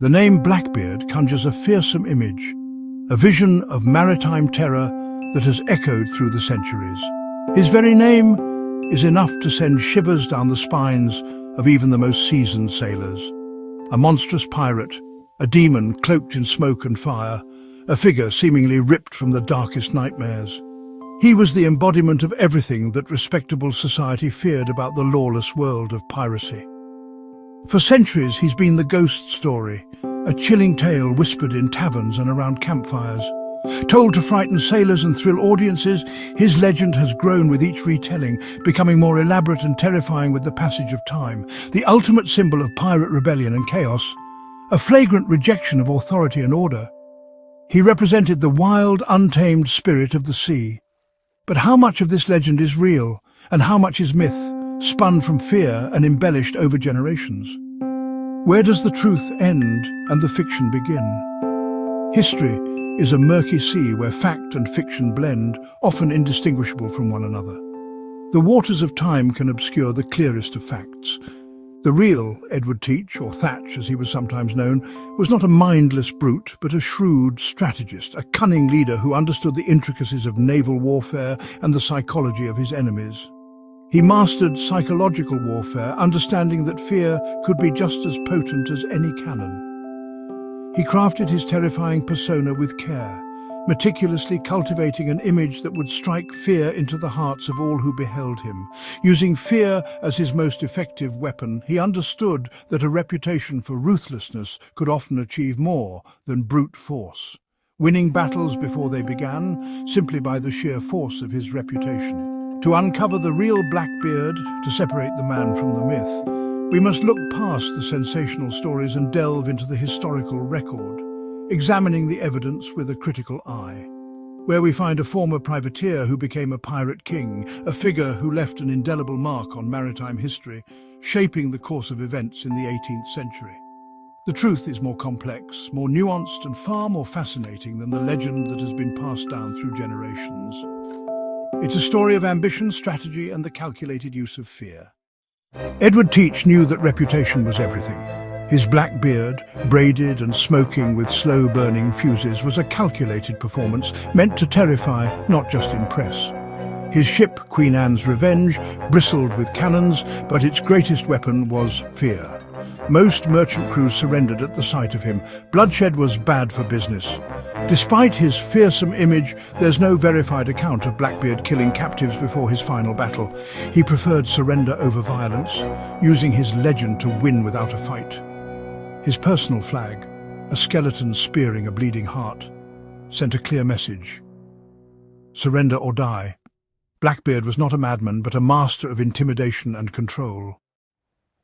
The name Blackbeard conjures a fearsome image, a vision of maritime terror that has echoed through the centuries. His very name is enough to send shivers down the spines of even the most seasoned sailors. A monstrous pirate, a demon cloaked in smoke and fire, a figure seemingly ripped from the darkest nightmares. He was the embodiment of everything that respectable society feared about the lawless world of piracy. For centuries, he's been the ghost story, a chilling tale whispered in taverns and around campfires. Told to frighten sailors and thrill audiences, his legend has grown with each retelling, becoming more elaborate and terrifying with the passage of time. The ultimate symbol of pirate rebellion and chaos, a flagrant rejection of authority and order. He represented the wild, untamed spirit of the sea. But how much of this legend is real, and how much is myth, spun from fear and embellished over generations? Where does the truth end and the fiction begin? History is a murky sea where fact and fiction blend, often indistinguishable from one another. The waters of time can obscure the clearest of facts. The real Edward Teach, or Thatch as he was sometimes known, was not a mindless brute, but a shrewd strategist, a cunning leader who understood the intricacies of naval warfare and the psychology of his enemies. He mastered psychological warfare, understanding that fear could be just as potent as any cannon. He crafted his terrifying persona with care, meticulously cultivating an image that would strike fear into the hearts of all who beheld him. Using fear as his most effective weapon, he understood that a reputation for ruthlessness could often achieve more than brute force, winning battles before they began simply by the sheer force of his reputation. To uncover the real Blackbeard, to separate the man from the myth, we must look past the sensational stories and delve into the historical record, examining the evidence with a critical eye. Where we find a former privateer who became a pirate king, a figure who left an indelible mark on maritime history, shaping the course of events in the 18th century. The truth is more complex, more nuanced, and far more fascinating than the legend that has been passed down through generations. It's a story of ambition, strategy, and the calculated use of fear. Edward Teach knew that reputation was everything. His black beard, braided and smoking with slow-burning fuses, was a calculated performance meant to terrify, not just impress. His ship, Queen Anne's Revenge, bristled with cannons, but its greatest weapon was fear. Most merchant crews surrendered at the sight of him. Bloodshed was bad for business. Despite his fearsome image, there's no verified account of Blackbeard killing captives before his final battle. He preferred surrender over violence, using his legend to win without a fight. His personal flag, a skeleton spearing a bleeding heart, sent a clear message: surrender or die. Blackbeard was not a madman, but a master of intimidation and control.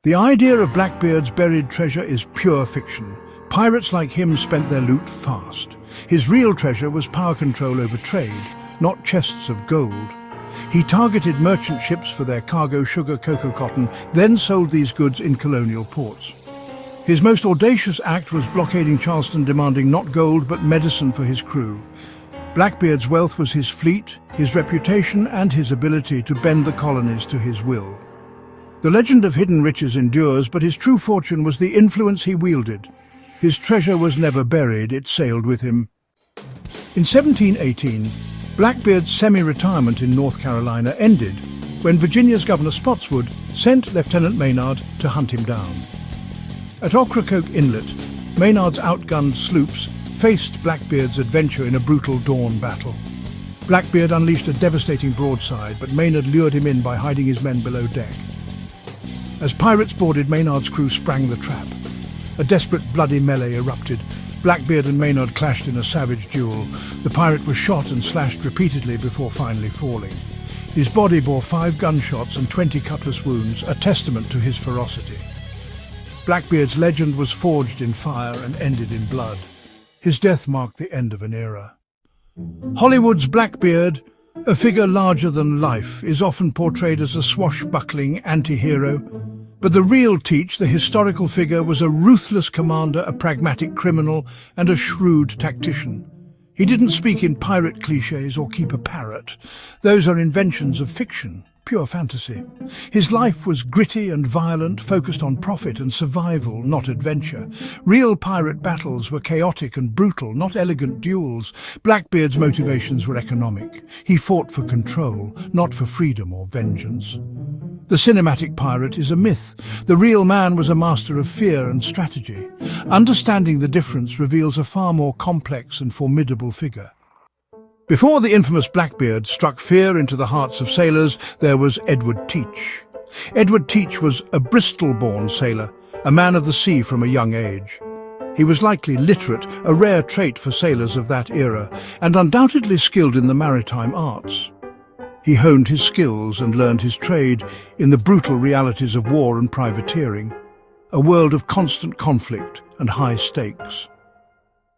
The idea of Blackbeard's buried treasure is pure fiction. Pirates like him spent their loot fast. His real treasure was power control over trade, not chests of gold. He targeted merchant ships for their cargo, sugar, cocoa, cotton, then sold these goods in colonial ports. His most audacious act was blockading Charleston, demanding not gold but medicine for his crew. Blackbeard's wealth was his fleet, his reputation, and his ability to bend the colonies to his will. The legend of hidden riches endures, but his true fortune was the influence he wielded. His treasure was never buried, it sailed with him. In 1718, Blackbeard's semi-retirement in North Carolina ended when Virginia's Governor Spotswood sent Lieutenant Maynard to hunt him down. At Ocracoke Inlet, Maynard's outgunned sloops faced Blackbeard's adventure in a brutal dawn battle. Blackbeard unleashed a devastating broadside, but Maynard lured him in by hiding his men below deck. As pirates boarded, Maynard's crew sprang the trap. A desperate, bloody melee erupted. Blackbeard and Maynard clashed in a savage duel. The pirate was shot and slashed repeatedly before finally falling. His body bore 5 gunshots and 20 cutlass wounds, a testament to his ferocity. Blackbeard's legend was forged in fire and ended in blood. His death marked the end of an era. Hollywood's Blackbeard, a figure larger than life, is often portrayed as a swashbuckling anti-hero. But the real Teach, the historical figure, was a ruthless commander, a pragmatic criminal, and a shrewd tactician. He didn't speak in pirate cliches or keep a parrot. Those are inventions of fiction. pure fantasy. His life was gritty and violent, focused on profit and survival, not adventure. Real pirate battles were chaotic and brutal, not elegant duels. Blackbeard's motivations were economic. He fought for control, not for freedom or vengeance. The cinematic pirate is a myth. The real man was a master of fear and strategy. Understanding the difference reveals a far more complex and formidable figure. Before the infamous Blackbeard struck fear into the hearts of sailors, there was Edward Teach. Edward Teach was a Bristol-born sailor, a man of the sea from a young age. He was likely literate, a rare trait for sailors of that era, and undoubtedly skilled in the maritime arts. He honed his skills and learned his trade in the brutal realities of war and privateering, a world of constant conflict and high stakes.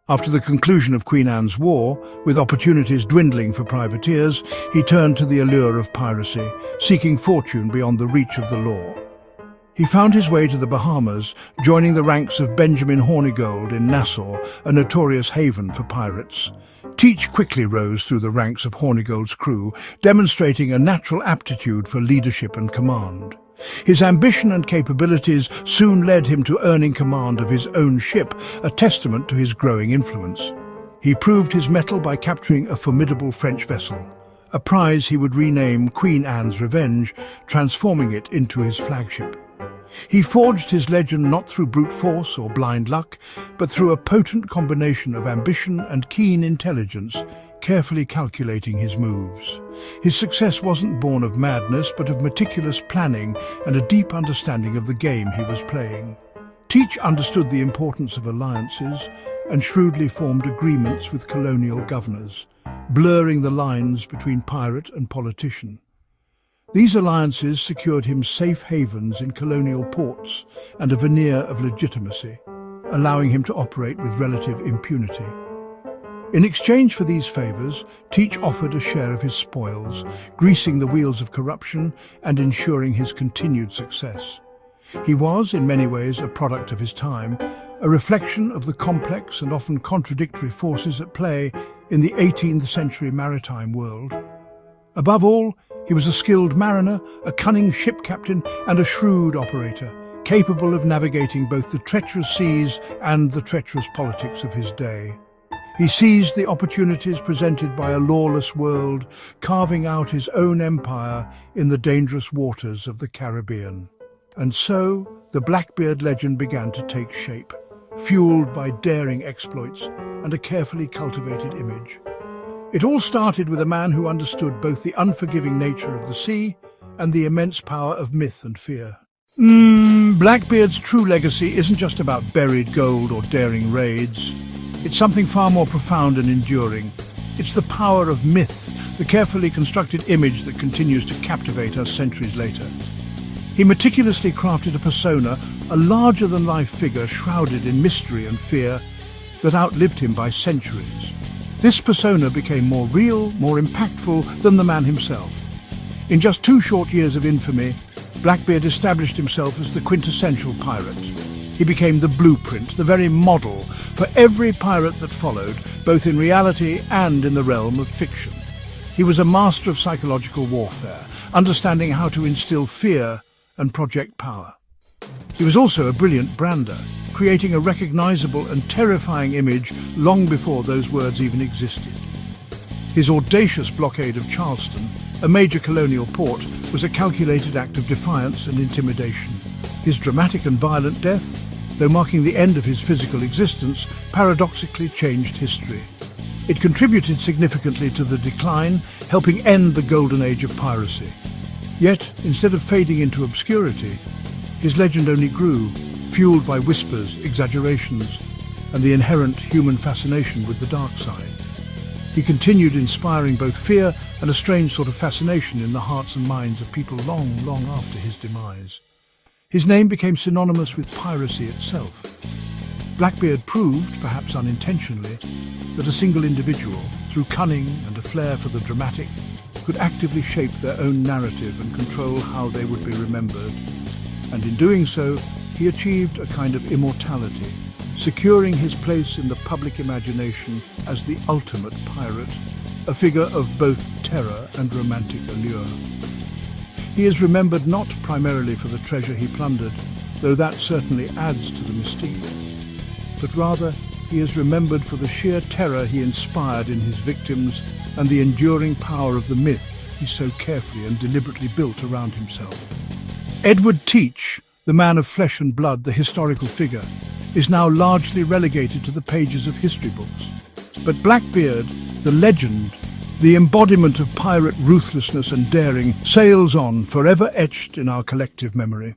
After the conclusion of Queen Anne's War, with opportunities dwindling for privateers, he turned to the allure of piracy, seeking fortune beyond the reach of the law. He found his way to the Bahamas, joining the ranks of Benjamin Hornigold in Nassau, a notorious haven for pirates. Teach quickly rose through the ranks of Hornigold's crew, demonstrating a natural aptitude for leadership and command. His ambition and capabilities soon led him to earning command of his own ship, a testament to his growing influence. He proved his mettle by capturing a formidable French vessel, a prize he would rename Queen Anne's Revenge, transforming it into his flagship. He forged his legend not through brute force or blind luck, but through a potent combination of ambition and keen intelligence, carefully calculating his moves. His success wasn't born of madness, but of meticulous planning and a deep understanding of the game he was playing. Teach understood the importance of alliances and shrewdly formed agreements with colonial governors, blurring the lines between pirate and politician. These alliances secured him safe havens in colonial ports and a veneer of legitimacy, allowing him to operate with relative impunity. In exchange for these favours, Teach offered a share of his spoils, greasing the wheels of corruption and ensuring his continued success. He was, in many ways, a product of his time, a reflection of the complex and often contradictory forces at play in the 18th century maritime world. Above all, he was a skilled mariner, a cunning ship captain, and a shrewd operator, capable of navigating both the treacherous seas and the treacherous politics of his day. He seized the opportunities presented by a lawless world, carving out his own empire in the dangerous waters of the Caribbean. And so, the Blackbeard legend began to take shape, fueled by daring exploits and a carefully cultivated image. It all started with a man who understood both the unforgiving nature of the sea and the immense power of myth and fear. Blackbeard's true legacy isn't just about buried gold or daring raids. It's something far more profound and enduring. It's the power of myth, the carefully constructed image that continues to captivate us centuries later. He meticulously crafted a persona, a larger-than-life figure shrouded in mystery and fear that outlived him by centuries. This persona became more real, more impactful than the man himself. In just 2 short years of infamy, Blackbeard established himself as the quintessential pirate. He became the blueprint, the very model for every pirate that followed, both in reality and in the realm of fiction. He was a master of psychological warfare, understanding how to instill fear and project power. He was also a brilliant brander, creating a recognizable and terrifying image long before those words even existed. His audacious blockade of Charleston, a major colonial port, was a calculated act of defiance and intimidation. His dramatic and violent death, though marking the end of his physical existence, paradoxically changed history. It contributed significantly to the decline, helping end the golden age of piracy. Yet, instead of fading into obscurity, his legend only grew, fueled by whispers, exaggerations, and the inherent human fascination with the dark side. He continued inspiring both fear and a strange sort of fascination in the hearts and minds of people long, long after his demise. His name became synonymous with piracy itself. Blackbeard proved, perhaps unintentionally, that a single individual, through cunning and a flair for the dramatic, could actively shape their own narrative and control how they would be remembered. And in doing so, he achieved a kind of immortality, securing his place in the public imagination as the ultimate pirate, a figure of both terror and romantic allure. He is remembered not primarily for the treasure he plundered, though that certainly adds to the mystique, but rather he is remembered for the sheer terror he inspired in his victims and the enduring power of the myth he so carefully and deliberately built around himself. Edward Teach, the man of flesh and blood, the historical figure, is now largely relegated to the pages of history books. But Blackbeard, the legend, the embodiment of pirate ruthlessness and daring, sails on, forever etched in our collective memory.